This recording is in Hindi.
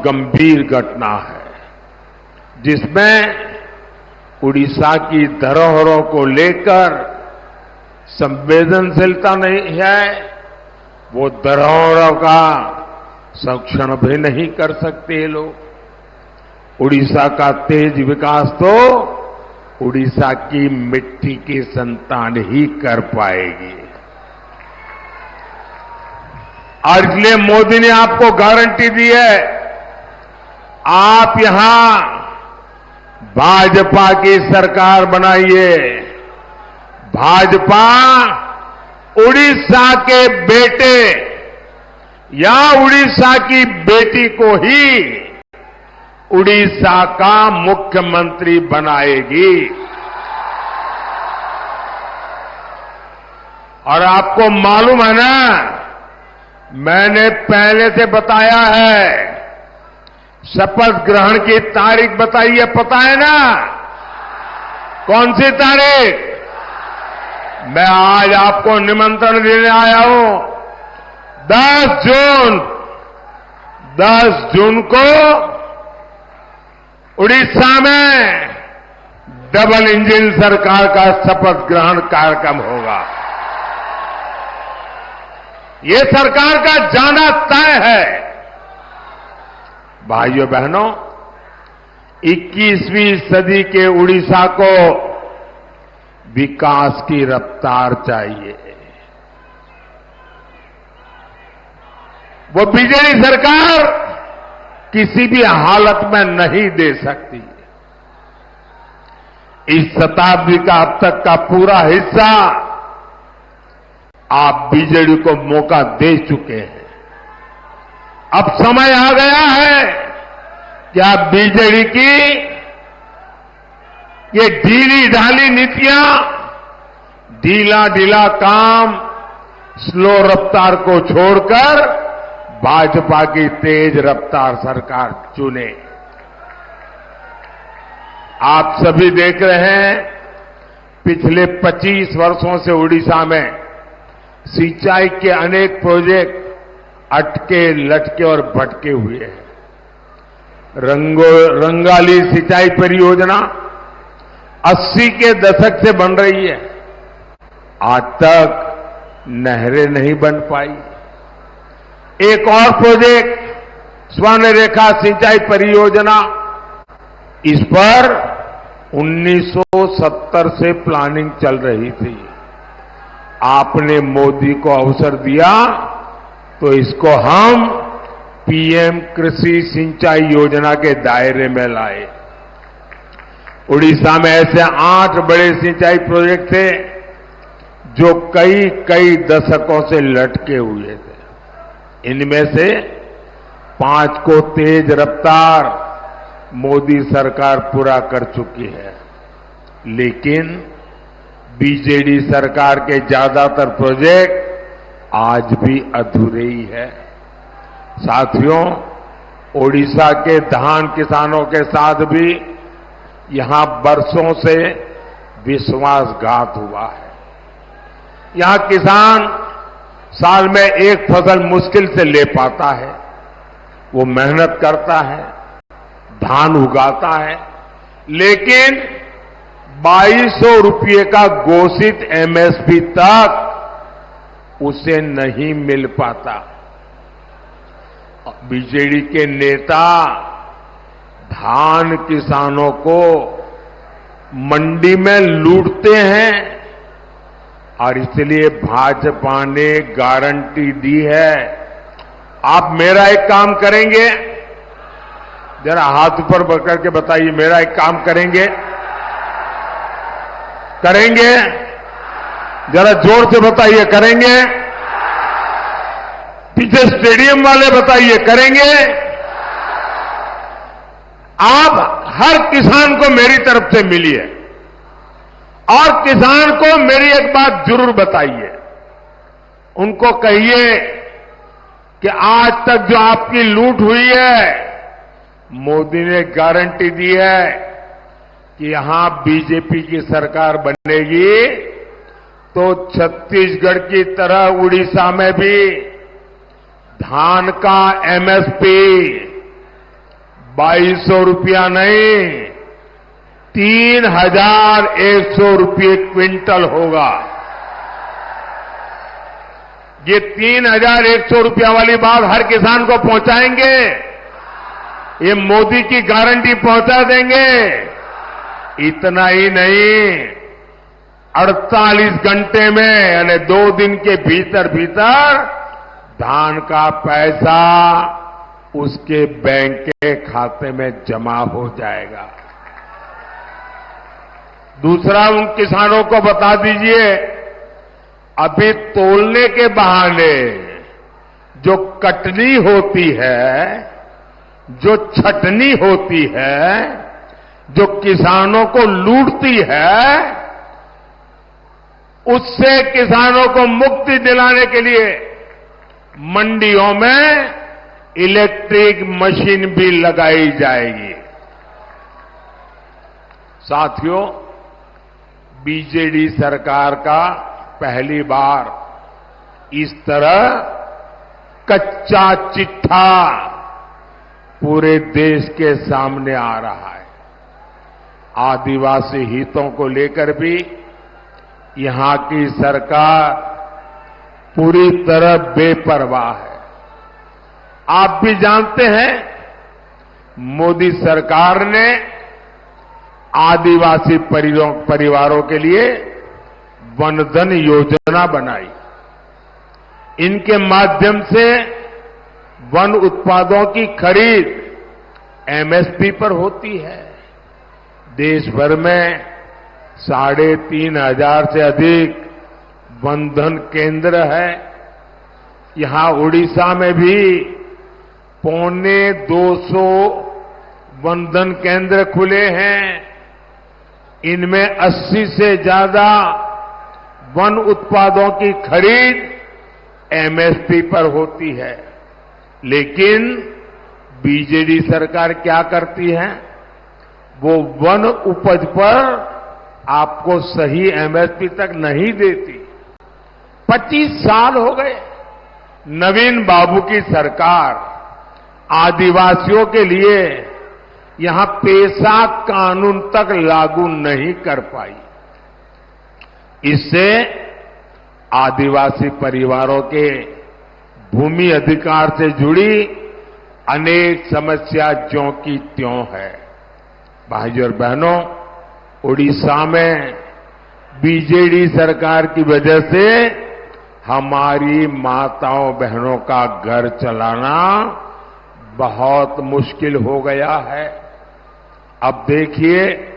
गंभीर घटना है, जिसमें उड़ीसा की धरोहरों को लेकर संवेदनशीलता नहीं है। वो धरोहरों का संरक्षण भी नहीं कर सकते ये लोग। उड़ीसा का तेज विकास तो उड़ीसा की मिट्टी की संतान ही कर पाएगी। और इसलिए मोदी ने आपको गारंटी दी है, आप यहां भाजपा की सरकार बनाइए। भाजपा उड़ीसा के बेटे या उड़ीसा की बेटी को ही उड़ीसा का मुख्यमंत्री बनाएगी। और आपको मालूम है ना, मैंने पहले से बताया है, शपथ ग्रहण की तारीख बताई है, पता है ना? कौन सी तारीख? मैं आज आपको निमंत्रण देने आया हूं। 10 जून को उड़ीसा में डबल इंजन सरकार का शपथ ग्रहण कार्यक्रम होगा। ये सरकार का जाना तय है। भाइयों बहनों, 21वीं सदी के उड़ीसा को विकास की रफ्तार चाहिए। वो बीजेपी सरकार किसी भी हालत में नहीं दे सकती। इस शताब्दी का अब तक का पूरा हिस्सा आप बीजेडी को मौका दे चुके हैं। अब समय आ गया है कि आप बीजेडी की ये ढीली ढाली नीतियां, ढीला ढीला काम, स्लो रफ्तार को छोड़कर भाजपा की तेज रफ्तार सरकार चुने। आप सभी देख रहे हैं, पिछले 25 वर्षों से उड़ीसा में सिंचाई के अनेक प्रोजेक्ट अटके लटके और भटके हुए हैं। रंगाली सिंचाई परियोजना 80 के दशक से बन रही है, आज तक नहरें नहीं बन पाई। एक और प्रोजेक्ट स्वर्ण रेखा सिंचाई परियोजना, इस पर 1970 से प्लानिंग चल रही थी। आपने मोदी को अवसर दिया तो इसको हम पीएम कृषि सिंचाई योजना के दायरे में लाए। उड़ीसा में ऐसे 8 बड़े सिंचाई प्रोजेक्ट थे जो कई दशकों से लटके हुए थे। इनमें से 5 को तेज रफ्तार मोदी सरकार पूरा कर चुकी है, लेकिन बीजेडी सरकार के ज्यादातर प्रोजेक्ट आज भी अधूरे ही है। साथियों, ओडिशा के धान किसानों के साथ भी यहां बरसों से विश्वासघात हुआ है। यहां किसान साल में एक फसल मुश्किल से ले पाता है। वो मेहनत करता है, धान उगाता है, लेकिन 2200 रुपये का घोषित एमएसपी तक उसे नहीं मिल पाता। बीजेडी के नेता धान किसानों को मंडी में लूटते हैं और इसलिए भाजपा ने गारंटी दी है। आप मेरा एक काम करेंगे, जरा हाथ ऊपर करके बताइए, मेरा एक काम करेंगे? करेंगे? जरा जोर से बताइए, करेंगे? पीछे स्टेडियम वाले बताइए, करेंगे? आप हर किसान को मेरी तरफ से मिलिए और किसान को मेरी एक बात जरूर बताइए। उनको कहिए कि आज तक जो आपकी लूट हुई है, मोदी ने गारंटी दी है कि यहां बीजेपी की सरकार बनेगी तो छत्तीसगढ़ की तरह उड़ीसा में भी धान का एमएसपी ₹2200 नहीं, 3100 रुपये क्विंटल होगा। ये 3100 रुपया वाली बात हर किसान को पहुंचाएंगे। ये मोदी की गारंटी पहुंचा देंगे। इतना ही नहीं, 48 घंटे में यानी 2 दिन के भीतर भीतर धान का पैसा उसके बैंक के खाते में जमा हो जाएगा। दूसरा, उन किसानों को बता दीजिए, अभी तोलने के बहाने जो कटनी होती है, जो छटनी होती है, जो किसानों को लूटती है, उससे किसानों को मुक्ति दिलाने के लिए मंडियों में इलेक्ट्रिक मशीन भी लगाई जाएगी। साथियों, बीजेडी सरकार का पहली बार इस तरह कच्चा चिट्ठा पूरे देश के सामने आ रहा है। आदिवासी हितों को लेकर भी यहां की सरकार पूरी तरह बेपरवाह है। आप भी जानते हैं, मोदी सरकार ने आदिवासी परिवारों के लिए वनधन योजना बनाई। इनके माध्यम से वन उत्पादों की खरीद एमएसपी पर होती है। देश भर में 3,500 से अधिक वनधन केंद्र है। यहां उड़ीसा में भी 250 वनधन केंद्र खुले हैं। इनमें 80 से ज्यादा वन उत्पादों की खरीद एमएसपी पर होती है। लेकिन बीजेडी सरकार क्या करती है, वो वन उपज पर आपको सही एमएसपी तक नहीं देती। 25 साल हो गए नवीन बाबू की सरकार आदिवासियों के लिए यहां पेशा कानून तक लागू नहीं कर पाई। इससे आदिवासी परिवारों के भूमि अधिकार से जुड़ी अनेक समस्या ज्यों की त्यों है। भाइयों और बहनों, उड़ीसा में बीजेडी सरकार की वजह से हमारी माताओं बहनों का घर चलाना बहुत मुश्किल हो गया है। अब देखिए,